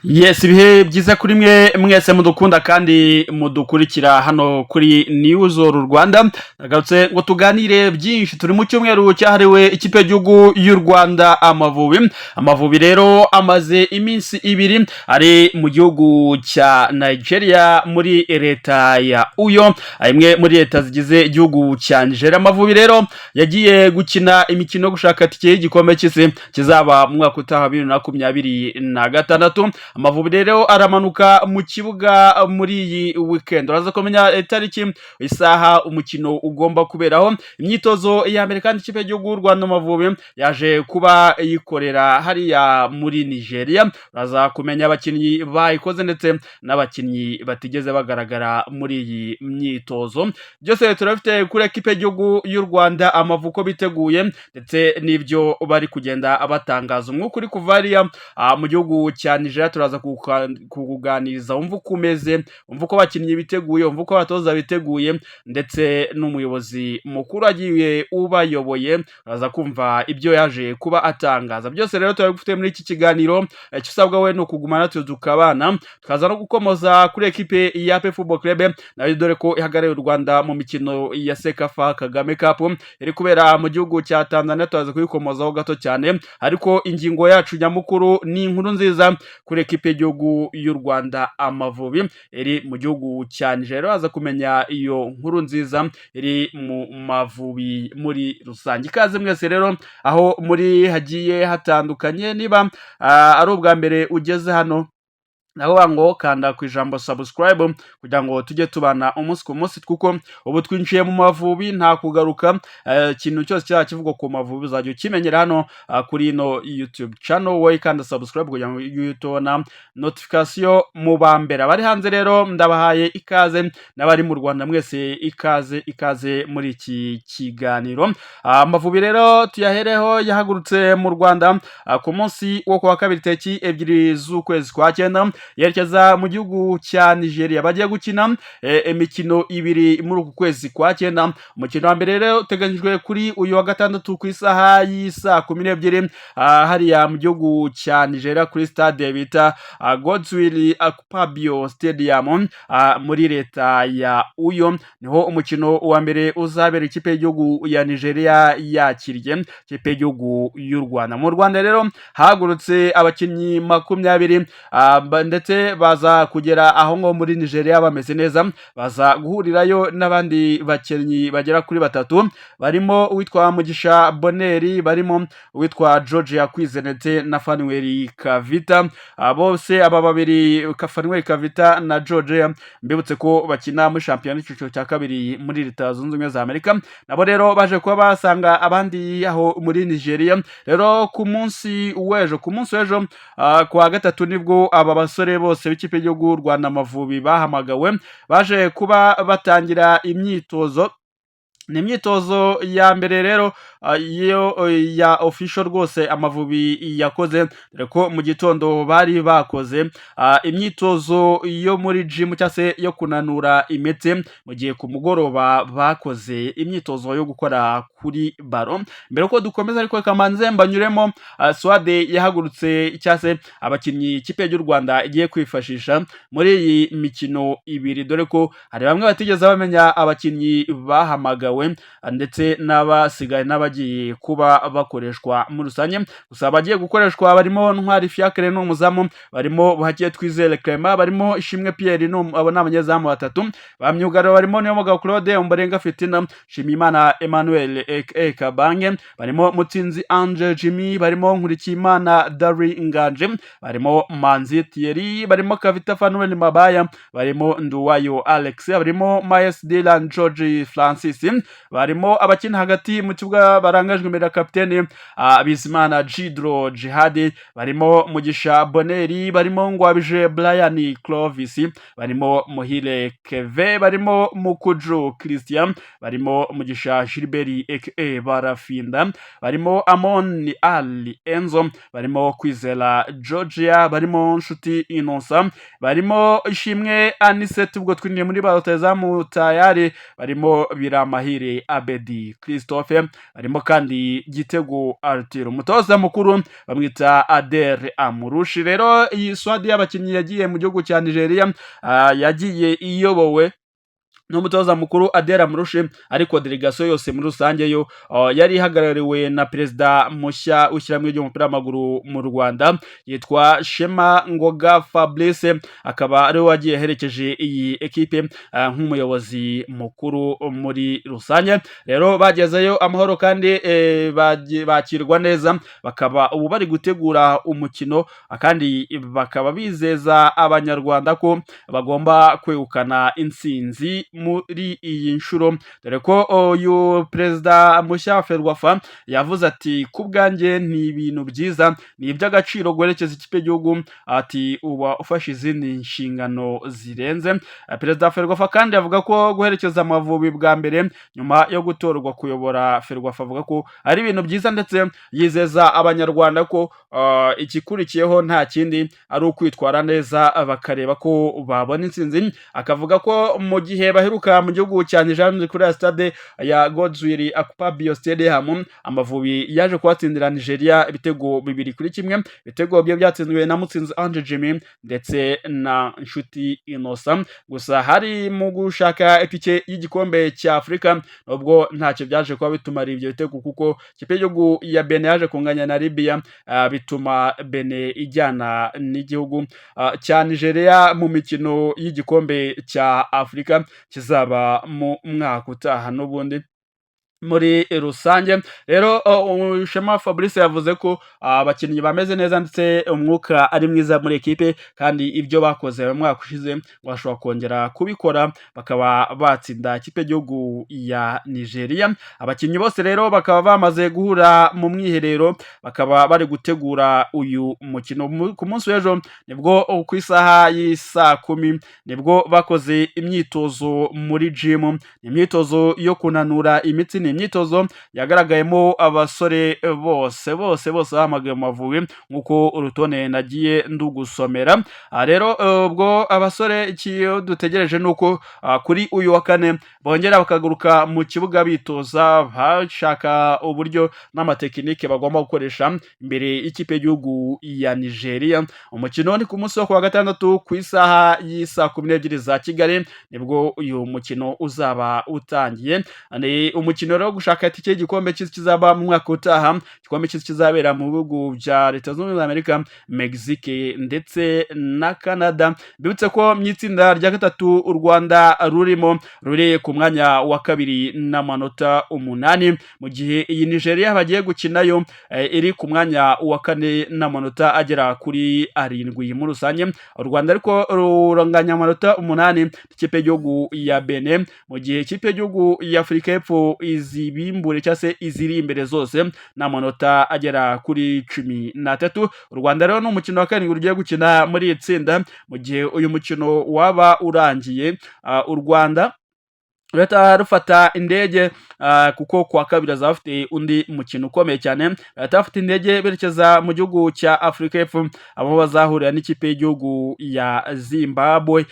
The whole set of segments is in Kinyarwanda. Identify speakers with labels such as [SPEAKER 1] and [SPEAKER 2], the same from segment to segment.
[SPEAKER 1] Yes, ibihe byiza kuri mwe mwese mudukunda kandi mudukurikira hano kuri Newsoro Rwanda. Nagarutse ngo tuganire byinshi, turi mu cyumweru cyahariwe ikipe y'igihugu y'u Rwanda Amavubi. Amavubi rero amaze iminsi ibiri ari mu gihugu cya Nigeria muri leta ya Uyo, imwe muri leta zigize igihugu cya Nigeria. Amavubi rero yagiye gukina imikino yo gushaka tike y'igikombe cy'isi kizaba mu mwaka utaha 2026. Amavubi rero aramanuka mu kibuga muri iyi weekend. Uraza kumenya itariki, isaha umukino ugomba kuberaho. Imyitozo ya mbere kandi ikipe y'igihugu y'u Rwanda Amavubi yaje kuba yikorera hariya muri Nigeria. Uraza kumenya abakinnyi bayikoze ndetse n'abakinnyi batigeze bagaragara muri iyi myitozo. Byose turafite kuri ekipe y'igihugu y'u Rwanda Amavubi ko biteguye ndetse n'ibyo bari kugenda batangaza. Umwuka uri kuva hariya mu gihugu cya Nigeria turaza kukuganiriza, umva uko umeze, umva uko abakinnyi biteguye, umva uko abatoza biteguye ndetse n'umuyobozi mukuru agiye ubayoboye. Uraza kumva ibyo yaje kuba atangaza. Byose rero turabifite muri iki kiganiro. Icyo usabwa we ni ukugumana tukabana, tukaza no gukomoza kuri ekipe ya APR Football Club nayo dore ko ihagarariye u Rwanda mu mikino ya Sekafa Kagame Cup iri kubera mu gihugu cya Tanzania. Turaza kuyikomozaho gato cyane, ariko ingingo yacu nyamukuru ni inkuru nziza kuri ekipe y'igihugu y'u Rwanda Amavubi iri mu gihugu cya Nigeria. Aza kumenya iyo nkuru nziza iri mu Mavubi muri rusange. Ikaze mwese rero aho muri hagiye hatandukanye. Niba ari ubwa mbere ugeze hano, naho ngo kanda ku ijambo subscribe kugira ngo tujye tubana umunsi ku munsi, kuko ubu twinjiye mu Mavubi nta kugaruka. Ikintu cyose cyakivuga ku Mavubi uzajya ukimenyera hano kuri ino YouTube channel. Wowe kanda subscribe kugira ngo uyitona notification mu bambera. Bari hanze rero ndabahaye ikaze, n'abari mu Rwanda mwese ikaze muri iki kiganiro. Amavubi rero tuyahereho yahagurutse mu Rwanda ku munsi wo kuwa kabiri tariki 2 z'ukwezi kwa 9 yerekeza mu gihugu cya Nigeria. Bagiye gukina imikino ibiri muri uku kwezi kwa 9. Umukino wa mbere rero uteganyijwe kuri uyu wa gatandatu ku isaha y'isa 12 hariya mu gihugu cya Nigeria kuri stade bita Godswill Akpabio Stadium muri leta ya Uyo. Niho umukino wa mbere uzabera ikipe y'igihugu ya Nigeria yakiriye ikipe y'igihugu y'u Rwanda. Mu Rwanda rero hagurutse abakinnyi 20 ndetse baza kugera aho ngo muri Nigeria bameze neza. Baza guhurirayo n'abandi bakinnyi bagera kuri 3, barimo uwitwa Mugisha Boneri, barimo uwitwa George Yakwize ndetse na Fanuel Kavita. Bose aba babiri, Fanuel Kavita na George, mbibutse ko bakina muri shampiyona y'iciciro cya kabiri muri Leta Zunze Ubumwe za Amerika. Nabo rero baje kuba basanga abandi aho muri Nigeria. Rero ku munsi w'ejo kwa gatatu nibwo aba basore bose b'ikipe y'igihugu y'u Rwanda Amavubi bahamagawe, baje kuba batangira imyitozo. Ni imyitozo ya mbere rero ya official rwose Amavubi yakoze, dore ko mu gitondo bari bakoze imyitozo yo muri gym cyangwa se yo kunanura imitsi, mu gihe ku mugoroba bakoze imyitozo yo gukora kuri baro. Mbere ko dukomeza ariko kamanze mbanyuremo Swade yahagurutse cyangwa se abakinnyi ikipe y'u Rwanda igiye kwifashisha muri iyi mikino ibiri, dore ko hari bamwe batigeze bamenya abakinnyi bahamagawe ndetse n'abasigaye n'abagiye kuba bakoreshwa muri rusange. Gusa abagiye gukoreshwa barimo Ntwari Fiacre n'umuzamu, barimo Buhakiye Twizere Clement, barimo Ishimwe Pierre abo n'abanyezamu 3, bamyugariro barimo Niyomugabo Claude, Umbarenga Fitina, Shimimana Emmanuel Kabange, barimo Mutsinzi Ange Jimmy, barimo Nkurikiyimana Dari Nganje, barimo Manzi Thierry, barimo Kavita Fanuel Mabaya, barimo Nduwayo Alex, barimo Maes Dylan George Francis, barimo abakina hagati mu kibuga barangajwe imbere ya kapiteni Bizimana Jidro Jihadi, barimo Mugisha Boneri, barimo Ngwabije Brian Clovis, barimo Muhire Keve, barimo Mukuju Christian, barimo Mugisha Gilbert Barafinda, barimo Amon Ali Enzo, barimo Kwizera Georgia, barimo Nshuti Innocent, barimo Ishimwe Anisette ubwo twinjiye muri barotezamu tayari, barimo Biramahire Abedi Christophe, barimo harimo kandi Gitego Arthur. Umutoza mukuru bamwita Adel Amurushi. Rero iyi swadi y'abakinnyi yagiye mu gihugu cya Nigeria yagiye iyobowe n'umutoza mukuru Adel Amurushi, ariko delegation yose muri rusange yo yari ihagarariwe na perezida mushya w'ishyirahamwe ry'umupira w'amaguru mu Rwanda yitwa Shema Ngoga Fabrice, akaba ariwe wagiye aherekeje iyi ekipe nk'umuyobozi mukuru muri rusange. Rero bagezeyo amahoro kandi bakirwa neza, bakaba ubu bari gutegura umukino kandi bakaba bizeza abanyarwanda ko bagomba kwegukana intsinzi muri iyi nshuro, dore ko uyu perezida mushya wa Ferwafa yavuze ati ku bwanjye ni ibintu byiza, ni iby'agaciro guherekeza ikipe y'igihugu, ati uba ufashe izindi nshingano zirenze. Perezida wa Ferwafa kandi avuga ko guherekeza Amavubi bwa mbere nyuma yo gutorwa kuyobora Ferwafa avuga ko ari ibintu byiza, ndetse yizeza abanyarwanda ko ikikurikiyeho nta kindi ari ukwitwara neza bakareba ko babona intsinzi. Akavuga ko mu gihe baheruka mu gihugu cya Nigeria kuri stade ya Godswill Akpabio Stadium, Amavubi yaje kuhatsindira Nigeria ibitego 2-1. Ibitego bye byatsinzwe na Mutsinzi Ange Jimmy ndetse na Nshuti Innocent. Gusa hari mu gushaka itike y'igikombe cya Afurika, nubwo ntacyo byaje kuba bitumara ibyo bitego, kuko ikipe y'igihugu ya Benin yaje kunganya na Libya, bituma Benin ijyana n'igihugu cya Nigeria mu mikino y'igikombe cya Afurika kizaba mu mwaka utaha n'ubundi muri rusange. Rero Shema Fabrice yavuze ko abakinnyi bameze neza ndetse umwuka ari mwiza muri ekipe, kandi ibyo bakoze mu mwaka ushize bashobora kongera kubikora bakaba batsinda ikipe y'igihugu ya Nigeria. Abakinnyi bose rero bakaba bamaze guhura mu mwiherero, bakaba bari gutegura uyu mukino. Ku munsi w'ejo nibwo ku isaha y'isa 10 nibwo bakoze imyitozo muri gym, imyitozo yo kunanura imitsi, imyitozo yagaragayemo abasore bose bahamagaye mu Mavubi nkuko urutonde nagiye ndugusomera. Rero ubwo abasore ikiyo dutegereje nuko kuri uyu wa kane bongera bakagaruka mu kibuga bitoza, bashaka uburyo n'amatekinike bagomba gukoresha imbere y'ikipe y'igihugu ya Nigeria. Umukino ni ku munsi wo kuwa gatandatu ku isaha y'isa 12 za Kigali, nibwo uyu mukino uzaba utangiye. Ni umukino rero gushaka itike y'igikombe kizaba mu mwaka utaha, igikombe kizabera mu bihugu bya Leta Zunze Ubumwe za Amerika, Mexique ndetse na Canada. Bibutse ko mu itsinda rya gatatu u Rwanda ruri ku mwanya wa kabiri n'amanota 8, mu gihe iyi Nigeria bagiye gukinayo iri ku mwanya wa kane n'amanota agera kuri 7 muri rusange. U Rwanda ariko ruranganya amanota 8 ikipe y'igihugu ya Benin, mu gihe ikipe y'igihugu ya Afurika y'Epfo izibimbure cyangwa se iziri imbere zose n'amanota agera kuri 13. U Rwanda rero n'umukino wa karindwi rugiye gukina muri itsinda, mu gihe uyu mukino waba urangiye u Rwanda rufata indege kuko kwa kabiri azafite undi mukino ukomeye cyane. Batafite indege berekeza mu gihugu cya Afurika y'Epfo, abo bazahurira n'ikipe y'igihugu ya Zimbabwe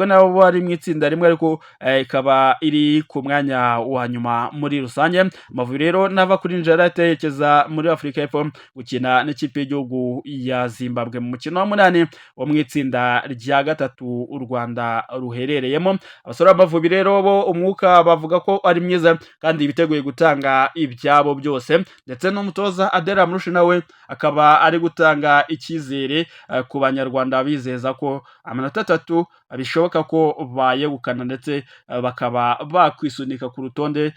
[SPEAKER 1] nabo bari mu itsinda rimwe, ariko ikaba iri ku mwanya wa nyuma muri rusange. Amavubi rero nava kuri Nigeria aterekeza muri Afurika y'Epfo gukina n'ikipe y'igihugu ya Zimbabwe mu mukino wa 8 wo mu itsinda rya gatatu u Rwanda ruherereyemo. Abasore b'Amavubi rero bo umwuka bavuga ko ari mwiza kandi biteguye gutanga ibyabo byose, ndetse n'umutoza Adel Amurushi nawe akaba ari gutanga icyizere ku banyarwanda, bizeza ko amanota 3 bishoboka ko bayegukana, ndetse bakaba bakwisunika ku rutonde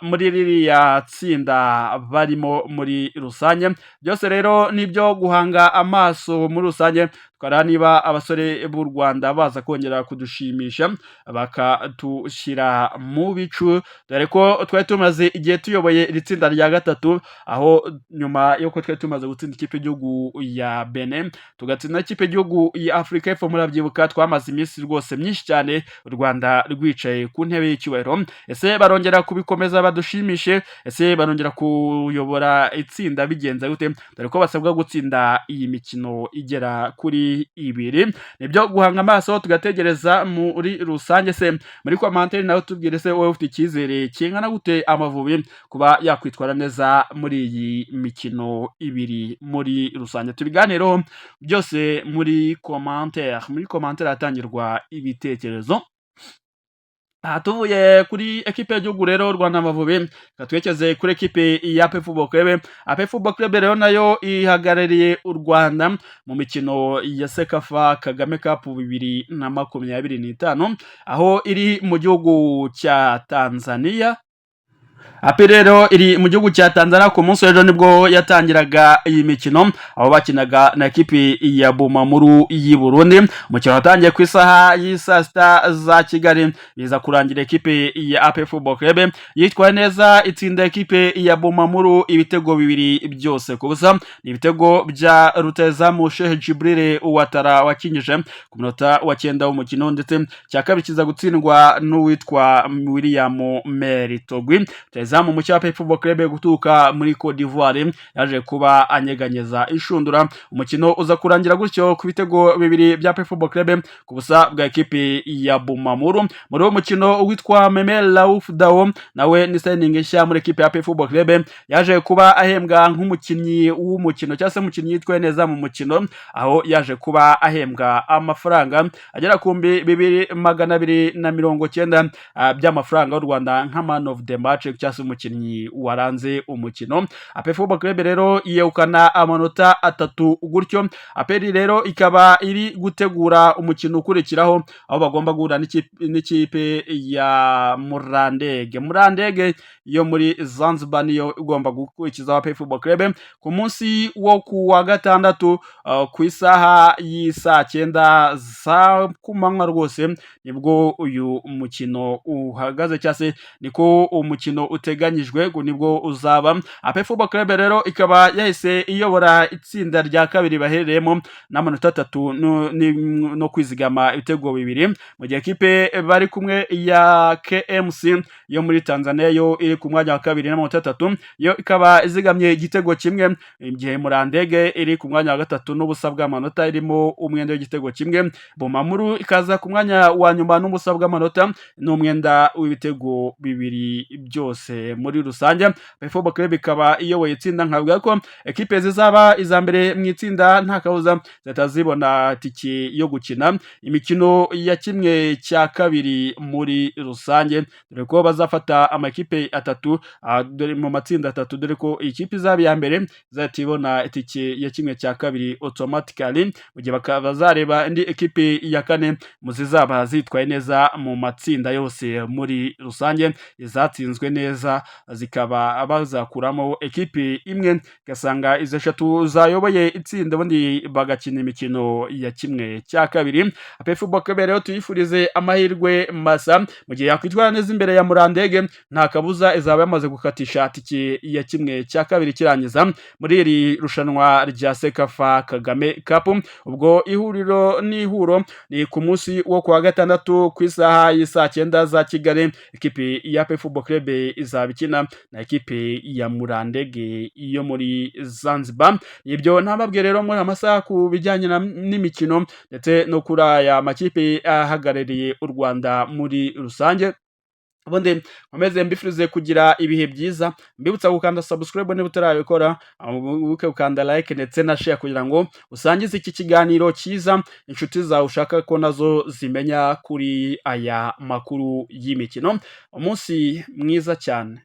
[SPEAKER 1] muri ririya tsinda barimo muri rusange. Byose rero nibyo guhanga amaso muri rusange, twara niba abasore b'u Rwanda baza kongera kudushimisha bakatushyira mu bicu, dore ko twari tumaze igihe tuyoboye iri tsinda rya gatatu, aho nyuma yuko twari tumaze gutsinda ikipe y'igihugu ya Benin tugatsinda ikipe y'igihugu ya Afurika y'Epfo, murabyibuka twamaze iminsi rwose myinshi cyane u Rwanda rwicaye ku ntebe y'icyubahiro. Ese barongera kubikomeza badushimishe? Ese barongera kuyobora itsinda bigenza gute? Dore ko basabwa gutsinda iyi mikino igera kuri ibiri. Nibyo guhanga amaso tugategereza muri rusange. Se muri commentaire nawe tubwire se wowe ufite icyizere kingana gute Amavubi kuba yakwitwara neza muri iyi mikino ibiri muri rusange. Tubiganireho byose muri commentaire hatangirwa ibitekerezo. Tuvuye kuri ekipe y'igihugu rero Rwanda Amavubi katwekeze kuri ekipe ya APR Football Club. APR Football Club rero nayo ihagarariye u Rwanda mu mikino ya Sekafa Kagame Cup 2025 aho iri mu gihugu cya Tanzania. APR rero iri mu gihugu cya Tanzania ku munsi w'ejo nibwo yatangiraga iyi mikino aho bakinaga na ekipe ya Bumamuru y'i Burundi. Umukino watangiye ku isaha y'isa sita za Kigali biza kurangira ekipe ya APR Football Club yitwaye neza itsinda ekipe ya Bumamuru ibitego bibiri byose ku busa. Ni ibitego bya Rutezamu Sheikh Jibril Uwatara wakinyije ku munota wa 9 w'umukino, ndetse cya kabiri kiza gutsindwa n'uwitwa William Meritogwi. Zamu mu cyape Football Club gutuka muri Cote d'Ivoire yaje kuba anyeganyeza ishundura. Umukino uza kurangira gutyo ku bitego bibiri bya Football Club ku busa bwa ekipe ya Bumamuru. Muri uwo mukino witwa Memel Laouf Dao nawe ni signing nshya muri ekipe ya Football Club yaje kuba ahembwa nk'umukinnyi w'umukino cyangwa se umukinnyi yitwaye neza mu mukino, aho yaje kuba ahembwa amafaranga agera ku 2290 by'amafaranga y'u Rwanda nka man of the match cyangwa umukinnyi waranze umukino. APR Football Club rero yegukana amanota 3 gutyo. APR rero ikaba iri gutegura umukino ukurikiraho aho bagomba guhura n'ikipe ya Murandege yo muri Zanzibar, niyo igomba gukurikiza APR Football Club ku munsi wo ku wa gatandatu ku isaha y'isa 9 za kumanywa rwose nibwo uyu mukino uhagaze cyangwa se niko umukino uteganyijwe nibwo uzaba. APR Football Club rero ikaba yahise iyobora itsinda rya kabiri baherereyemo n'amanota 3 no kwizigama ibitego bibiri, mu gihe ekipe bari kumwe ya KMC yo muri Tanzania yo iri ku mwanya wa kabiri n'amanota 3, yo ikaba izigamye igitego kimwe, igihe Murandege iri ku mwanya wa gatatu n'ubusa bw'amanota irimo umwenda w'igitego kimwe. Bumamuru ikaza ku mwanya wa nyuma n'ubusa bw'amanota n'umwenda w'ibitego bibiri byose. Muri rusange APR Football Club ikaba iyoboye itsinda, nkavuga ko ekipe zizaba iza mbere mu itsinda nta kabuza zitazibona tike yo gukina imikino ya kimwe cya kabiri muri rusange, dore ko bazafata amakipe atatu dore mu matsinda atatu, dore ko ikipe izaba ya mbere zatibona tike ya kimwe cya kabiri automatically, mu gihe bazareba indi ekipe ya kane mu zizaba zitwaye neza mu matsinda yose. Muri rusange izatsinzwe neza zikaba bazakuramo ekipe imwe, gasanga izo eshatu zayoboye itsinda ubundi bagakina imikino ya kimwe cya kabiri. APR Football Club rero tuyifurize amahirwe masa, mu gihe yakwitwara neza imbere ya Murandege nta kabuza izaba yamaze gukatisha tike ya kimwe cya kabiri kirangiza muri iri rushanwa rya Sekafa Kagame Cup. Ubwo ihuriro ni ku munsi wo ku wa gatandatu ku isaha y'isa 9 za Kigali. Ekipe ya APR Football Club izaba ikina na ekipe ya Murandege yo muri Zanzibar. Ibyo ntababwiye rero muri amasaha ku bijyanye n'imikino ndetse no kuri aya makipe ahagarariye u Rwanda muri rusange. Ubundi nkomeze mbifurize kugira ibihe byiza, mbibutsa gukanda subscribe niba utarabikora, ubuke gukanda like ndetse na share kugira ngo usangize iki kiganiro cyiza inshuti zawe ushaka ko nazo zimenya kuri aya makuru y'imikino. Umunsi mwiza cyane.